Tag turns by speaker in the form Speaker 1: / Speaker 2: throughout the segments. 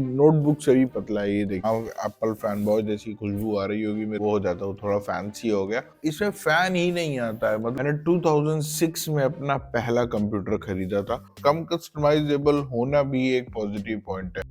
Speaker 1: Notebook से भी पतला है। ये देखिए एप्पल फैन बॉय जैसी खुशबू आ रही होगी मेरे, वो हो जाता हूँ थोड़ा फैंसी हो गया। इसमें फैन ही नहीं आता है। मतलब मैंने 2006 में अपना पहला कंप्यूटर खरीदा था। कम कस्टमाइजेबल होना भी एक पॉजिटिव पॉइंट है।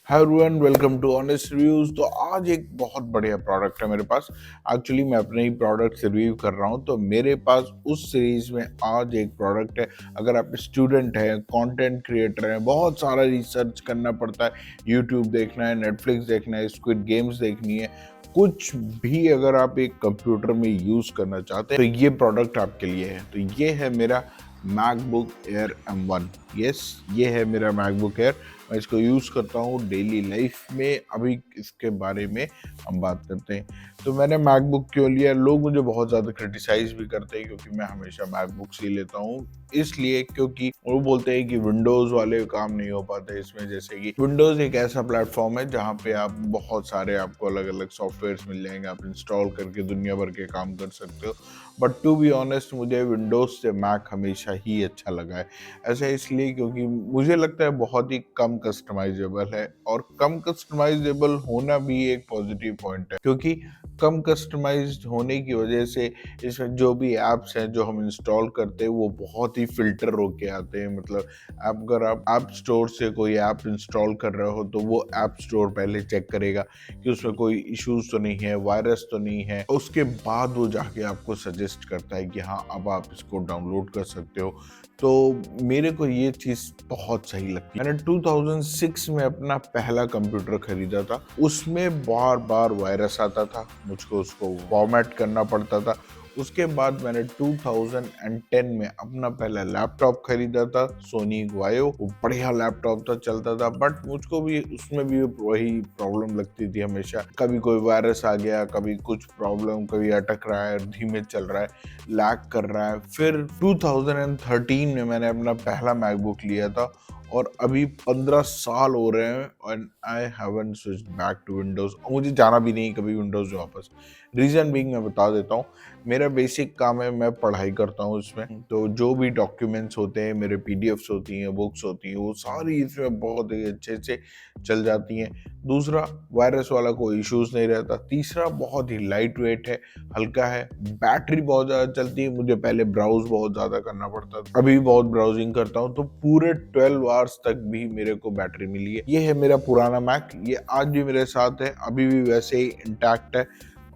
Speaker 1: Hi everyone, welcome to honest reviews. तो आज एक बहुत बढ़िया प्रोडक्ट है मेरे पास। एक्चुअली मैं अपने ही प्रोडक्ट से रिव्यू कर रहा हूँ, तो मेरे पास उस सीरीज में आज एक प्रोडक्ट है। अगर आप स्टूडेंट हैं, कंटेंट क्रिएटर हैं, बहुत सारा रिसर्च करना पड़ता है, यूट्यूब देखना है, नेटफ्लिक्स देखना है, स्क्विड गेम्स देखनी है, कुछ भी अगर आप एक कंप्यूटर में यूज करना चाहते हैं तो ये प्रोडक्ट आपके लिए है। तो ये है मेरा मैकबुक एयर M1। यस, ये है मेरा मैकबुक एयर। मैं इसको यूज़ करता हूँ डेली लाइफ में। अभी इसके बारे में हम बात करते हैं। तो मैंने मैकबुक क्यों लिया? लोग मुझे बहुत ज़्यादा क्रिटिसाइज भी करते हैं क्योंकि मैं हमेशा मैकबुक ही लेता हूँ। इसलिए क्योंकि वो बोलते हैं कि विंडोज़ वाले काम नहीं हो पाते इसमें। जैसे कि विंडोज़ एक ऐसा प्लेटफॉर्म है जहाँ पे आप बहुत सारे आपको अलग अलग सॉफ्टवेयर्स मिल जाएंगे, आप इंस्टॉल करके दुनिया भर के काम कर सकते हो। बट टू बी ऑनेस्ट, मुझे विंडोज़ से मैक हमेशा ही अच्छा लगा है। ऐसा इसलिए क्योंकि मुझे लगता है बहुत ही कम कस्टमाइजेबल है, और कम कस्टमाइजेबल होना भी एक पॉजिटिव पॉइंट है, क्योंकि कम कस्टमाइज्ड होने की वजह से इसमें जो भी ऐप्स हैं जो हम इंस्टॉल करते हैं वो बहुत ही फिल्टर होके आते हैं। मतलब अगर आप ऐप स्टोर से कोई ऐप इंस्टॉल कर रहे हो तो वो ऐप स्टोर पहले चेक करेगा कि उसमें कोई इश्यूज तो नहीं है, वायरस तो नहीं है। उसके बाद वो जाके आपको सजेस्ट करता है कि हाँ, अब आप इसको डाउनलोड कर सकते हो। तो मेरे को ये चीज़ बहुत सही लगती है। मैंने 2006 में अपना पहला कंप्यूटर खरीदा था। उसमें बार बार वायरस आता था, मुझको उसको फॉर्मेट करना पड़ता था। उसके बाद मैंने 2010 में अपना पहला लैपटॉप खरीदा था, सोनी वायो। वो बढ़िया लैपटॉप था, चलता था, बट मुझको भी उसमें भी वही प्रॉब्लम लगती थी हमेशा। कभी कोई वायरस आ गया, कभी कुछ प्रॉब्लम, कभी अटक रहा है, धीमे चल रहा है, लैग कर रहा है। फिर 2013 में मैंने अपना पहला मैकबुक लिया था, और अभी 15 साल हो रहे हैं and I haven't switched back to Windows. मुझे जाना भी नहीं कभी विंडोज वापस। रीजन बीइंग मैं बता देता हूँ। मेरा बेसिक काम है, मैं पढ़ाई करता हूँ इसमें, तो जो भी डॉक्यूमेंट्स होते हैं, मेरे पीडीएफ्स होती हैं, बुक्स होती हैं, वो सारी इसमें बहुत ही अच्छे से चल जाती हैं। दूसरा, वायरस वाला कोई इश्यूज नहीं रहता। तीसरा, बहुत ही लाइट वेट है, हल्का है, बैटरी बहुत ज़्यादा चलती है। मुझे पहले ब्राउज बहुत ज़्यादा करना पड़ता था, अभी बहुत ब्राउजिंग करता हूँ तो पूरे 12 आवर्स तक भी मेरे को बैटरी मिली है। ये है मेरा पुराना मैक, ये आज भी मेरे साथ है, अभी भी वैसे ही इंटैक्ट है,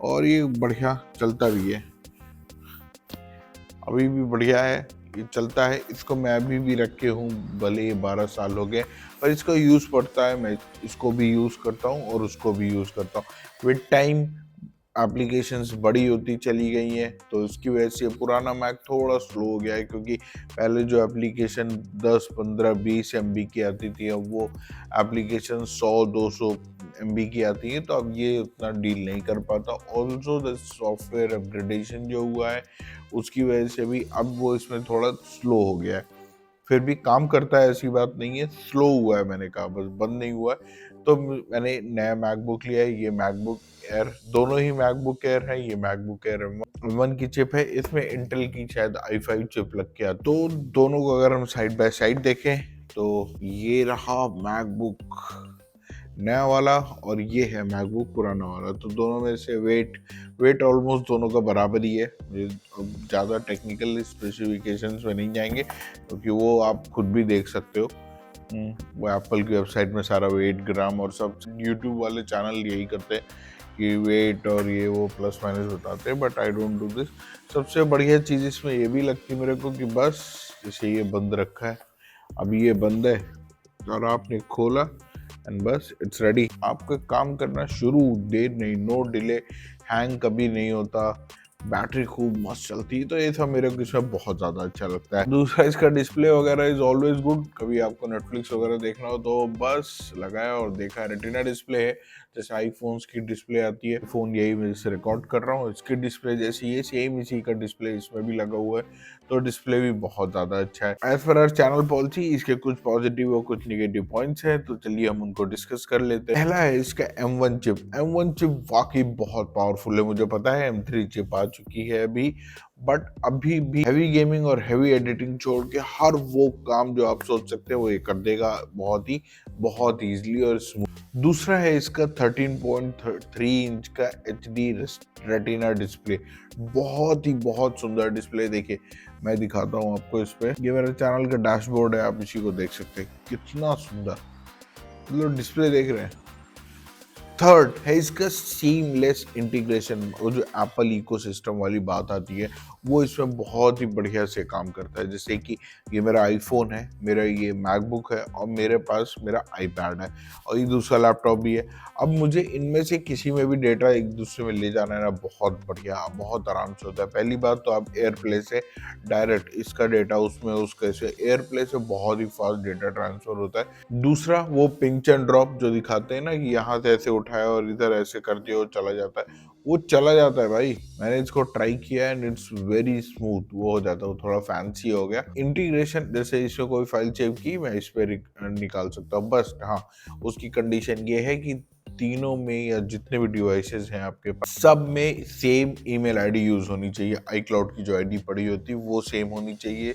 Speaker 1: और ये बढ़िया चलता भी है, अभी भी बढ़िया है, ये चलता है। इसको मैं अभी भी रखे हूँ, भले ही 12 साल हो गए, पर इसका यूज़ पड़ता है। मैं इसको भी यूज़ करता हूँ और उसको भी यूज़ करता हूँ। विद टाइम एप्लीकेशंस बड़ी होती चली गई हैं, तो इसकी वजह से पुराना मैक थोड़ा स्लो हो गया है। क्योंकि पहले जो एप्लीकेशन 10, 15, 20 MB की आती थी, अब वो एप्लीकेशन 100, 200 MB की आती है, तो अब ये उतना डील नहीं कर पाता। ऑल्सो द सॉफ्टवेयर अपग्रेडेशन जो हुआ है उसकी वजह से भी अब वो इसमें थोड़ा स्लो हो गया है। फिर भी काम करता है, ऐसी बात नहीं है। स्लो हुआ है, मैंने कहा, बस बंद नहीं हुआ है। तो मैंने नया मैकबुक लिया है, ये मैकबुक एयर। दोनों ही मैकबुक एयर है। ये मैकबुक एयर M1 की चिप है, इसमें इंटेल की शायद i5 चिप लग के आती। तो दोनों को अगर हम साइड बाय साइड देखें तो ये रहा मैकबुक नया वाला, और ये है मैकबुक पुराना वाला। तो दोनों में से वेट ऑलमोस्ट दोनों का बराबर ही है। अब ज़्यादा टेक्निकल स्पेसिफिकेशंस में नहीं जाएंगे क्योंकि वो आप खुद भी देख सकते हो। वो एप्पल की वेबसाइट में सारा वेट, ग्राम और सब, यूट्यूब वाले चैनल यही करते हैं कि वेट और ये वो प्लस माइनस बताते हैं, but I don't do this. सबसे बढ़िया चीज़ इसमें ये भी लगती है मेरे को कि बस जैसे ये बंद रखा है, अभी ये बंद है और आपने खोला एंड बस इट्स रेडी। आपका काम करना शुरू, देर नहीं, नो डिले, हैंग कभी नहीं होता, बैटरी खूब मस्त चलती है। तो ये सब मेरे को इसमें बहुत ज़्यादा अच्छा लगता है। दूसरा, इसका डिस्प्ले वगैरह इज ऑलवेज गुड। कभी आपको नेटफ्लिक्स वगैरह देखना हो तो बस लगाया और देखा। रेटिना डिस्प्ले है, जैसे आईफोन्स की डिस्प्ले आती है। फ़ोन यही मैं जिससे रिकॉर्ड कर रहा हूँ, इसकी डिस्प्ले जैसी ये सेम इसी का डिस्प्ले इसमें भी लगा हुआ है। तो डिस्प्ले भी बहुत ज़्यादा अच्छा है। As per hour channel policy, इसके कुछ पॉजिटिव और कुछ निगेटिव पॉइंट्स हैं, तो चलिए हम उनको डिस्कस कर लेते हैं। पहला है इसका M1 चिप। M1 चिप वाकई बहुत पावरफुल है। मुझे पता है M3 चिप आ चुकी है अभी, बट अभी भी हैवी गेमिंग और हैवी एडिटिंग छोड़ के हर वो काम जो आप सोच सकते हैं वो ये कर देगा बहुत ईजिली और स्मूथ। दूसरा है इसका 13.3 इंच का HD रेटिना डिस्प्ले। बहुत सुंदर डिस्प्ले। देखिए मैं दिखाता हूँ आपको इस पे, ये मेरे चैनल का डैशबोर्ड है, आप इसी को देख सकते हैं, कितना सुंदर मतलब डिस्प्ले देख रहे हैं। थर्ड है इसका सीमलेस इंटीग्रेशन। वो जो एप्पल इकोसिस्टम वाली बात आती है वो इसमें बहुत ही बढ़िया से काम करता है। जैसे कि ये मेरा आईफोन है, मेरा ये मैकबुक है और मेरे पास मेरा आईपैड है और ये दूसरा लैपटॉप भी है। अब मुझे इनमें से किसी में भी डेटा एक दूसरे में ले जाना है ना, बहुत बढ़िया बहुत आराम से होता है। पहली बात तो आप एयरप्ले से डायरेक्ट इसका डेटा उसमें उसके से एयरप्ले से बहुत ही फास्ट डेटा ट्रांसफर होता है। दूसरा वो पिंच एंड ड्रॉप जो दिखाते हैं ना कि यहाँ से ऐसे उठाया और इधर ऐसे कर दिया और चला जाता है, वो चला जाता है भाई। मैंने इसको ट्राई किया एंड इट्स वेरी स्मूथ। वो हो जाता है, वो थोड़ा फैंसी हो गया। इंटीग्रेशन जैसे इसमें कोई फाइल सेव की मैं इस पे निकाल सकता हूँ बस। हाँ, उसकी कंडीशन ये है कि तीनों में या जितने भी डिवाइसेस हैं आपके पास सब में सेम ईमेल आईडी यूज होनी चाहिए। iCloud की जो आईडी पड़ी होती है वो सेम होनी चाहिए,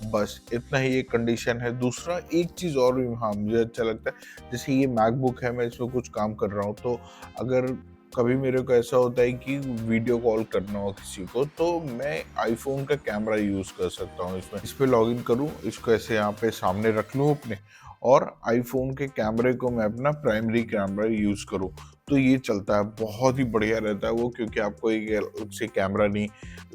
Speaker 1: बस इतना ही एक कंडीशन है। दूसरा एक चीज़ और भी हाँ मुझे अच्छा लगता है, जैसे ये मैकबुक है, मैं इसमें कुछ काम कर रहा हूँ तो अगर कभी मेरे को ऐसा होता है कि वीडियो कॉल करना हो किसी को तो मैं आईफोन का कैमरा यूज़ कर सकता हूँ इसमें। इस पर लॉग इन करूँ, इसको ऐसे यहाँ पे सामने रख लूँ अपने और आईफोन के कैमरे को मैं अपना प्राइमरी कैमरा यूज़ करूँ तो ये चलता है। बहुत ही बढ़िया रहता है वो, क्योंकि आपको एक उससे कैमरा नहीं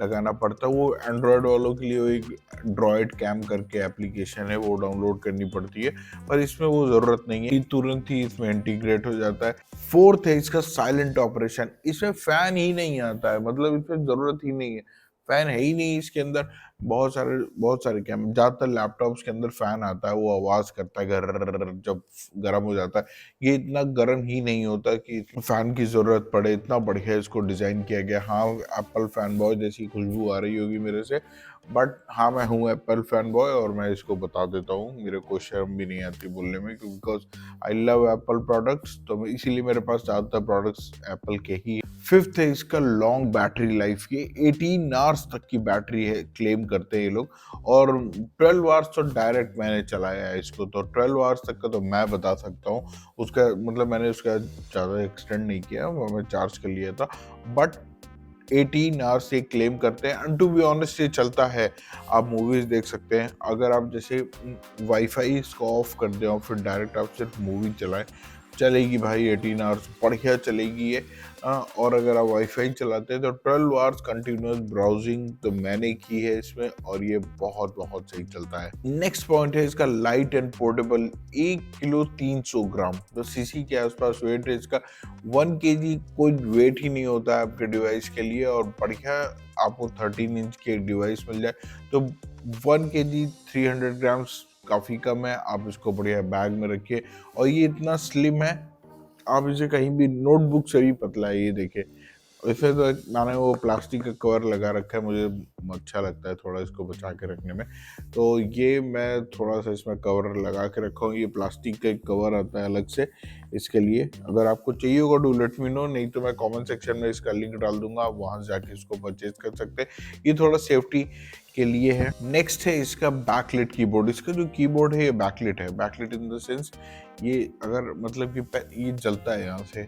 Speaker 1: लगाना पड़ता। वो एंड्रॉयड वालों के लिए वो एक ड्रॉइड कैम करके एप्लीकेशन है, वो डाउनलोड करनी पड़ती है, पर इसमें वो ज़रूरत नहीं है, तुरंत ही इसमें इंटीग्रेट हो जाता है। फोर्थ है इसका साइलेंट ऑपरेशन। इसमें फ़ैन ही नहीं आता है, मतलब इसमें ज़रूरत ही नहीं है, फ़ैन है ही नहीं इसके अंदर। बहुत सारे कैम ज़्यादातर लैपटॉप्स के अंदर फ़ैन आता है, वो आवाज़ करता है घर जब गर्म हो जाता है। ये इतना गर्म ही नहीं होता कि फ़ैन की ज़रूरत पड़े, इतना बढ़िया इसको डिज़ाइन किया गया। हाँ, एप्पल फैन बॉय जैसी खुशबू आ रही होगी मेरे से, बट हाँ मैं हूँ एप्पल फैन बॉय और मैं इसको बता देता हूँ, मेरे को शर्म भी नहीं आती बोलने में, because I love Apple products, तो इसीलिए मेरे पास ज़्यादातर प्रोडक्ट्स एप्पल के ही। फिफ्थ है इसका लॉन्ग बैटरी लाइफ। ये 18 आवर्स तक की बैटरी है क्लेम करते हैं ये लोग, और 12 आवर्स तो डायरेक्ट मैंने चलाया है इसको, तो 12 आवर्स तक का तो मैं बता सकता हूँ। उसका मतलब मैंने उसका ज़्यादा एक्सटेंड नहीं किया, मैं चार्ज कर लिया था, बट 18 आवर्स से क्लेम करते हैं एंड टू बी ऑनेस्ट ये चलता है। आप मूवीज़ देख सकते हैं, अगर आप जैसे वाईफाई इसको ऑफ कर दें और फिर डायरेक्ट आप सिर्फ मूवी चलाएं, चलेगी भाई 18 आवर्स बढ़िया चलेगी ये। और अगर आप वाईफाई चलाते हैं तो 12 आवर्स कंटिन्यूस ब्राउजिंग तो मैंने की है इसमें, और ये बहुत सही चलता है। नेक्स्ट पॉइंट है इसका लाइट एंड पोर्टेबल। 1 किलो 300 ग्राम तो सीसी के आसपास वेट है इसका। 1 केजी कोई वेट ही नहीं होता है आपके डिवाइस के लिए, और बढ़िया आपको 13 इंच की एक डिवाइस मिल जाए तो 1 केजी 300 ग्राम्स काफ़ी कम है। आप इसको बढ़िया बैग में रखिए, और ये इतना स्लिम है आप इसे कहीं भी, नोटबुक से भी पतला है ये देखिए। वैसे तो मैंने वो प्लास्टिक का कवर लगा रखा है, मुझे अच्छा लगता है थोड़ा इसको बचा के रखने में, तो ये मैं थोड़ा सा इसमें कवर लगा के रखा हूँ। ये प्लास्टिक का एक कवर आता है अलग से इसके लिए, अगर आपको चाहिए होगा डू लेट मी नो, नहीं तो मैं कमेंट सेक्शन में इसका लिंक डाल दूंगा, आप वहाँ से जाके इसको परचेज कर सकते हैं। ये थोड़ा सेफ्टी के लिए है। नेक्स्ट है इसका बैकलिट कीबोर्ड। इसका जो कीबोर्ड है ये बैकलिट है, बैकलिट इन द सेंस ये अगर मतलब कि ये जलता है यहाँ से।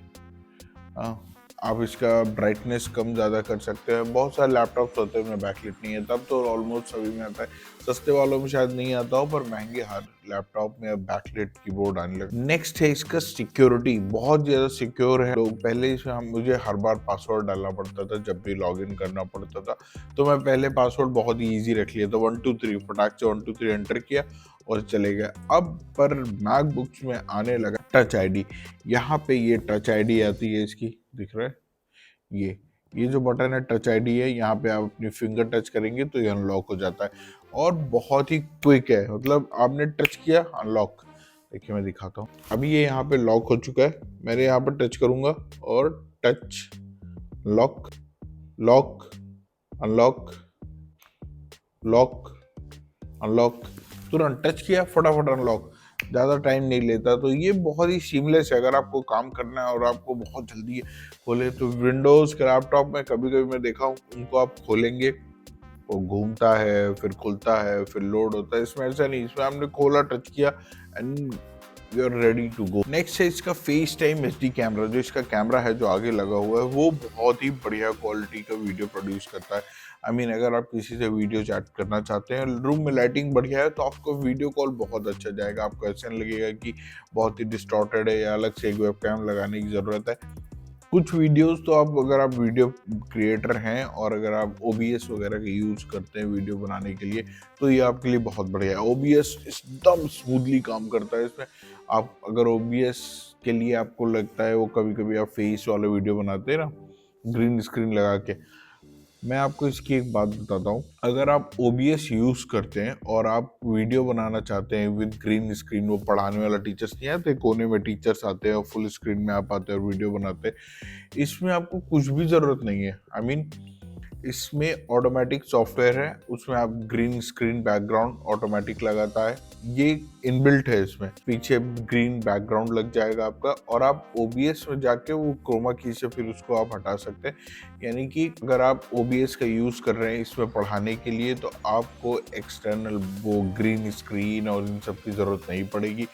Speaker 1: आप इसका ब्राइटनेस कम ज़्यादा कर सकते हैं। बहुत सारे लैपटॉप्स होते हैं उनमें बैकलिट नहीं है, तब तो ऑलमोस्ट सभी में आता है। सस्ते वालों में शायद नहीं आता हो, पर महंगे हर लैपटॉप में अब बैकलिट कीबोर्ड आने लगे। नेक्स्ट है इसका सिक्योरिटी, बहुत ज़्यादा सिक्योर है। तो पहले इसमें मुझे हर बार पासवर्ड डालना पड़ता था जब भी लॉगिन करना पड़ता था, तो मैं पहले पासवर्ड बहुत ही ईजी रख लिया था, 1 2 3 फटाक से 1 2 3 एंटर किया और चले गए। अब पर मैकबुक्स में आने लगा टच आईडी। यहाँ पे ये टच आईडी आती है इसकी, दिख रहा है ये जो बटन है टच आईडी है, यहाँ पे आप अपनी फिंगर टच करेंगे तो ये अनलॉक हो जाता है, और बहुत ही क्विक है। मतलब आपने टच किया अनलॉक, देखिए मैं दिखाता हूँ। अभी ये यहाँ पे लॉक हो चुका है, मैंने यहाँ पर टच करूंगा और touch lock lock unlock lock unlock, तुरंत टच किया फटाफट अनलॉक। ज़्यादा टाइम नहीं लेता, तो ये बहुत ही सीमलेस है। अगर आपको काम करना है और आपको बहुत जल्दी खोले, तो विंडोज़ के लैपटॉप में कभी-कभी मैं देखा हूँ, उनको आप खोलेंगे, वो घूमता है, फिर खुलता है, फिर लोड होता है। इसमें ऐसा नहीं, इसमें आपने खोला, टच किया and you are ready to go. Next है इसका फेस टाइम एचडी कैमरा। जो इसका कैमरा है जो आगे लगा हुआ है, वो बहुत ही बढ़िया क्वालिटी का वीडियो प्रोड्यूस करता है। आई मीन अगर आप किसी से वीडियो चैट करना चाहते हैं, रूम में लाइटिंग बढ़िया है, तो आपको वीडियो कॉल बहुत अच्छा जाएगा। आपको ऐसा नहीं लगेगा कि बहुत ही डिस्टॉर्टेड है या अलग से एक वेबकैम लगाने की ज़रूरत है। कुछ वीडियोस तो आप, अगर आप वीडियो क्रिएटर हैं और अगर आप ओबीएस वगैरह का यूज़ करते हैं वीडियो बनाने के लिए, तो ये आपके लिए बहुत बढ़िया है। ओबीएस एकदम स्मूथली काम करता है इसमें। आप अगर ओबीएस के लिए आपको लगता है, वो कभी-कभी आप फेस वाले वीडियो बनाते हैं ना, ग्रीन स्क्रीन लगा के, मैं आपको इसकी एक बात बताता हूँ। अगर आप OBS यूज़ करते हैं और आप वीडियो बनाना चाहते हैं विद ग्रीन स्क्रीन, वो पढ़ाने वाला टीचर्स नहीं आते, कोने में टीचर्स आते हैं और फुल स्क्रीन में आप आते हैं और वीडियो बनाते हैं, इसमें आपको कुछ भी ज़रूरत नहीं है। आई मीन इसमें ऑटोमेटिक सॉफ्टवेयर है, उसमें आप ग्रीन स्क्रीन बैकग्राउंड ऑटोमेटिक लगाता है, ये इनबिल्ट है इसमें। पीछे ग्रीन बैकग्राउंड लग जाएगा आपका, और आप OBS में जाके वो क्रोमा की से फिर उसको आप हटा सकते हैं। यानी कि अगर आप OBS का यूज़ कर रहे हैं इसमें पढ़ाने के लिए, तो आपको एक्सटर्नल वो ग्रीन स्क्रीन और इन सब की ज़रूरत नहीं पड़ेगी।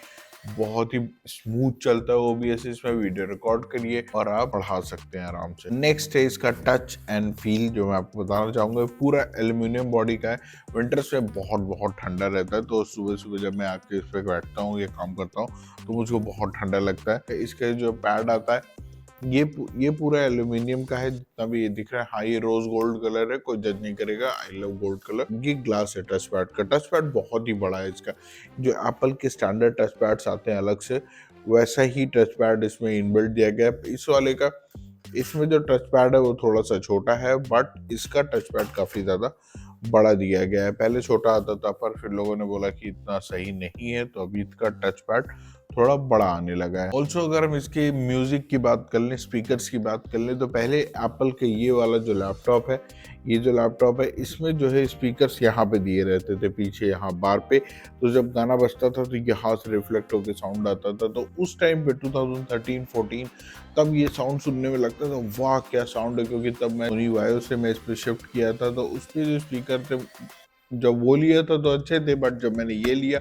Speaker 1: बहुत ही स्मूथ चलता है OBS, इसमें वीडियो रिकॉर्ड करिए और आप पढ़ा सकते हैं आराम से। नेक्स्ट है इसका टच एंड फील, जो मैं आपको बताना चाहूँगा। पूरा एल्यूमिनियम बॉडी का है। विंटर्स में बहुत बहुत ठंडा रहता है, तो सुबह सुबह जब मैं आके इस पर बैठता हूँ या काम करता हूँ, तो मुझको बहुत ठंडा लगता है। इसका जो पैड आता है, ये पूरा एल्यूमिनियम का है। जितना भी ये दिख रहा है, हाँ ये रोज गोल्ड कलर है, कोई जज नहीं करेगा, आई लव गोल्ड कलर। ये ग्लास है टच पैड का। टच पैड बहुत ही बड़ा है इसका। जो एप्पल के स्टैंडर्ड टच पैड्स आते हैं अलग से, वैसा ही टच पैड इसमें इनबिल्ट दिया गया है। इस वाले का, इसमें जो टच पैड है वो थोड़ा सा छोटा है, बट इसका टच पैड काफी ज्यादा बड़ा दिया गया है। पहले छोटा आता था, पर फिर लोगों ने बोला कि इतना सही नहीं है, तो अभी इसका टच पैड थोड़ा बड़ा आने लगा है। ऑल्सो अगर हम इसके म्यूजिक की बात कर लें, स्पीकर्स की बात कर लें, तो पहले एप्पल के ये वाला जो लैपटॉप है, इसमें जो है स्पीकर्स यहाँ पे दिए रहते थे, पीछे यहाँ बार पे। तो जब गाना बजता था तो यहाँ से रिफ्लेक्ट होकर साउंड आता था। तो उस टाइम पे 2013-14 तब ये साउंड सुनने में लगता था वाह क्या साउंड है, क्योंकि तब मैं सोनी वायो से मैं इस पे शिफ्ट किया था, तो उस पे जो स्पीकर थे, जब वो लिया था तो अच्छे थे, बट जब मैंने ये लिया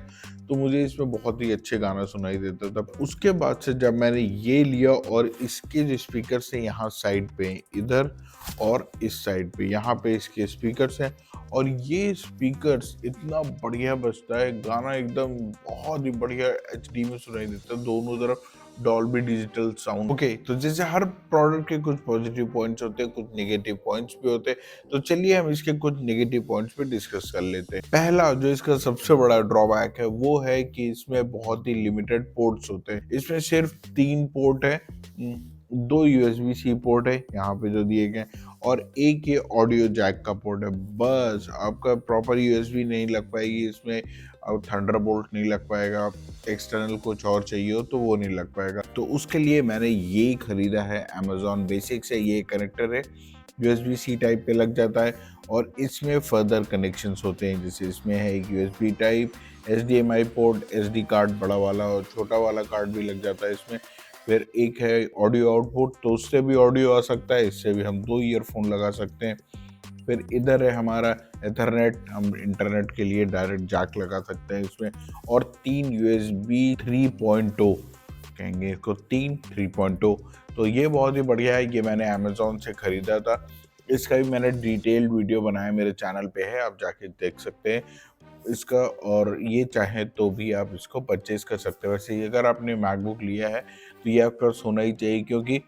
Speaker 1: तो मुझे इसमें बहुत ही अच्छे गाना सुनाई देता था। उसके बाद से जब मैंने ये लिया, और इसके जो स्पीकर से यहाँ साइड पे, इधर और इस साइड पे, यहाँ पे इसके स्पीकर्स हैं, और ये स्पीकर्स इतना बढ़िया बजता है, गाना एकदम बहुत ही बढ़िया HD में सुनाई देता है, दोनों तरफ डॉल्बी डिजिटल साउंड। ओके, तो जैसे हर प्रोडक्ट के कुछ पॉजिटिव पॉइंट्स होते हैं, कुछ नेगेटिव पॉइंट्स भी होते हैं, तो चलिए हम इसके कुछ नेगेटिव पॉइंट्स पे डिस्कस कर लेते हैं। पहला जो इसका सबसे बड़ा ड्रॉबैक है, वो है कि इसमें बहुत ही लिमिटेड पोर्ट्स होते हैं। इसमें सिर्फ 3 पोर्ट है, 2 USB-C पोर्ट है यहाँ पे जो दिए गए, और एक ये ऑडियो जैक का पोर्ट है। बस आपका प्रॉपर USB नहीं लग पाएगी इसमें, और थंडरबोल्ट नहीं लग पाएगा, एक्सटर्नल कुछ और चाहिए हो तो वो नहीं लग पाएगा। तो उसके लिए मैंने ये खरीदा है Amazon Basics से। ये कनेक्टर है, USB-C टाइप पे लग जाता है, और इसमें फर्दर कनेक्शंस होते हैं। जैसे इसमें है एक USB type, HDMI port, SD card बड़ा वाला और छोटा वाला कार्ड भी लग जाता है इसमें। फिर एक है ऑडियो आउटपुट, तो उससे भी ऑडियो आ सकता है, इससे भी हम 2 ईयरफोन लगा सकते हैं। फिर इधर है हमारा एथरनेट, हम इंटरनेट के लिए डायरेक्ट जैक लगा सकते हैं इसमें, और 3 USB 3.0 कहेंगे इसको, 3.0। तो ये बहुत ही बढ़िया है। ये मैंने अमेज़ॉन से ख़रीदा था। इसका भी मैंने डिटेल्ड वीडियो बनाया, मेरे चैनल पे है, आप जाके देख सकते हैं इसका। और ये चाहे तो भी आप इसको परचेज कर सकते हैं। वैसे अगर आपने मैकबुक लिया है तो ये आपके पास होना ही चाहिए, क्योंकि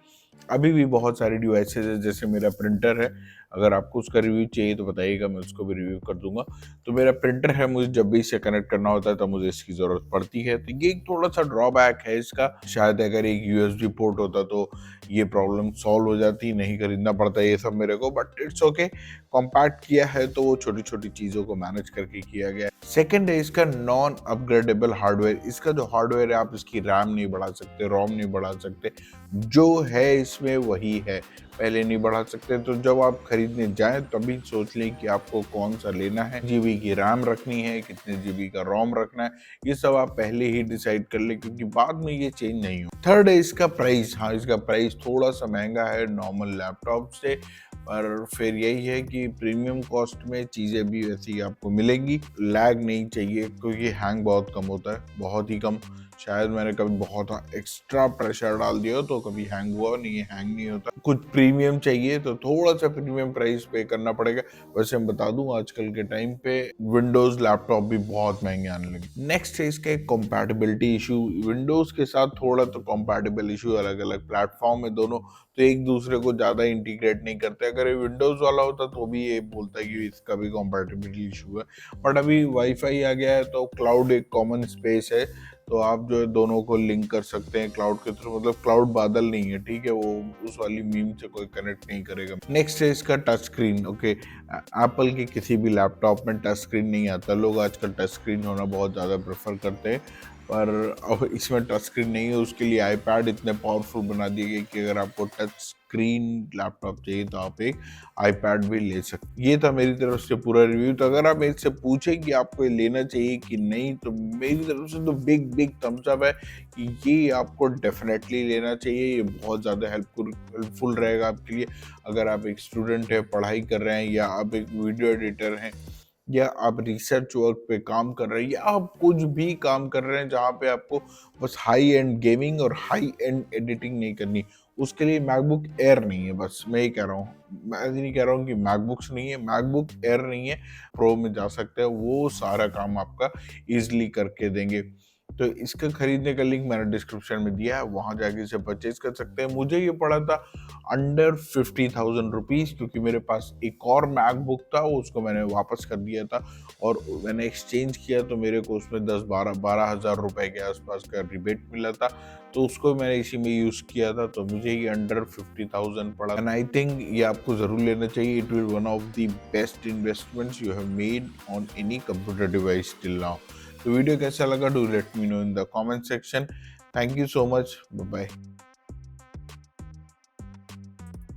Speaker 1: अभी भी बहुत सारे डिवाइसेस है। जैसे मेरा प्रिंटर है, अगर आपको उसका रिव्यू चाहिए तो बताइएगा, मैं उसको भी रिव्यू कर दूंगा। तो मेरा प्रिंटर है, मुझे जब भी इसे कनेक्ट करना होता है तो मुझे इसकी ज़रूरत पड़ती है। तो ये थोड़ा सा ड्रॉबैक है इसका। शायद अगर एक USB पोर्ट होता तो ये प्रॉब्लम सॉल्व हो जाती, नहीं खरीदना पड़ता ये सब मेरे को। बट इट्स ओके, कॉम्पैक्ट किया है तो वो छोटी छोटी चीज़ों को मैनेज करके किया गया है। सेकेंड है इसका नॉन अपग्रेडेबल हार्डवेयर। इसका जो हार्डवेयर है, आप इसकी रैम नहीं बढ़ा सकते, रोम नहीं बढ़ा सकते, जो है इसमें वही है। पहले नहीं बढ़ा सकते। तो जब आप खरीदने जाएं तभी सोच लें कि आपको कौन सा लेना है, जीबी की रैम रखनी है, कितने जीबी का रोम रखना है, ये सब आप पहले ही डिसाइड कर लें, क्योंकि बाद में ये चेंज नहीं हो। थर्ड है इसका प्राइस। हाँ, इसका प्राइस थोड़ा सा महंगा है नॉर्मल लैपटॉप से, पर फिर यही है कि प्रीमियम कॉस्ट में चीज़ें भी वैसी आपको मिलेंगी। लैग नहीं चाहिए, क्योंकि हैंग बहुत कम होता है, बहुत ही कम। शायद मैंने कभी बहुत एक्स्ट्रा प्रेशर डाल दिया तो कभी हैंग हुआ नहीं है, हैंग नहीं होता। कुछ प्रीमियम चाहिए तो थोड़ा सा प्रीमियम प्राइस पे करना पड़ेगा। वैसे मैं बता दूं, आजकल के टाइम पे विंडोज लैपटॉप भी बहुत महंगे आने लगे। नेक्स्ट है इसका एक कंपैटिबिलिटी इशू। विंडोज के साथ थोड़ा तो कंपैटिबल इशू, अलग अलग प्लेटफॉर्म है दोनों, तो एक दूसरे को ज्यादा इंटीग्रेट नहीं करते। अगर ये विंडोज वाला होता तो भी ये बोलता है कि इसका भी कंपैटिबिलिटी इशू है। बट अभी वाईफाई आ गया है तो क्लाउड एक कॉमन स्पेस है, तो आप जो है दोनों को लिंक कर सकते हैं क्लाउड के थ्रू। मतलब क्लाउड बादल नहीं है, ठीक है, वो उस वाली मीम से कोई कनेक्ट नहीं करेगा। नेक्स्ट है इसका टच स्क्रीन। ओके, एप्पल के किसी भी लैपटॉप में टच स्क्रीन नहीं आता। लोग आजकल टच स्क्रीन होना बहुत ज़्यादा प्रेफर करते हैं, पर अब इसमें टच स्क्रीन नहीं है। उसके लिए आईपैड इतने पावरफुल बना दिए गए कि अगर आपको टच स्क्रीन लैपटॉप चाहिए तो आप एक आईपैड भी ले सकते। ये था मेरी तरफ से पूरा रिव्यू। तो अगर आप मेरे से पूछें कि आपको ये लेना चाहिए कि नहीं, तो मेरी तरफ से तो बिग बिग थम्स अप है कि ये आपको डेफिनेटली लेना चाहिए। ये बहुत ज़्यादा हेल्पफुल रहेगा आपके लिए। अगर आप एक स्टूडेंट है, पढ़ाई कर रहे हैं, या आप एक वीडियो एडिटर हैं, या आप रिसर्च वर्क पे काम कर रहे हैं, या आप कुछ भी काम कर रहे हैं जहाँ पे आपको बस हाई एंड गेमिंग और हाई एंड एडिटिंग नहीं करनी, उसके लिए मैकबुक एयर नहीं है। बस मैं ये कह रहा हूँ, मैं ये नहीं कह रहा हूँ कि मैकबुक्स नहीं है, मैकबुक एयर नहीं है। प्रो में जा सकते हैं, वो सारा काम आपका इजीली करके देंगे। तो इसका खरीदने का लिंक मैंने डिस्क्रिप्शन में दिया है, वहां जाके इसे परचेज कर सकते हैं। मुझे ये पड़ा था अंडर 50,000 रुपीज, क्योंकि मेरे पास एक और मैकबुक था, उसको मैंने वापस कर दिया था, और मैंने एक्सचेंज किया तो मेरे को उसमें 10-12 हज़ार रुपए के आसपास का रिबेट मिला था, तो उसको मैंने इसी में यूज किया था। तो मुझे ये अंडर 50,000 पड़ा, एंड आई थिंक ये आपको जरूर लेना चाहिए। It will one of the best investments you have made on any computer device till now. तो वीडियो कैसा लगा, do let me know in the comment section. Thank you so much, bye bye.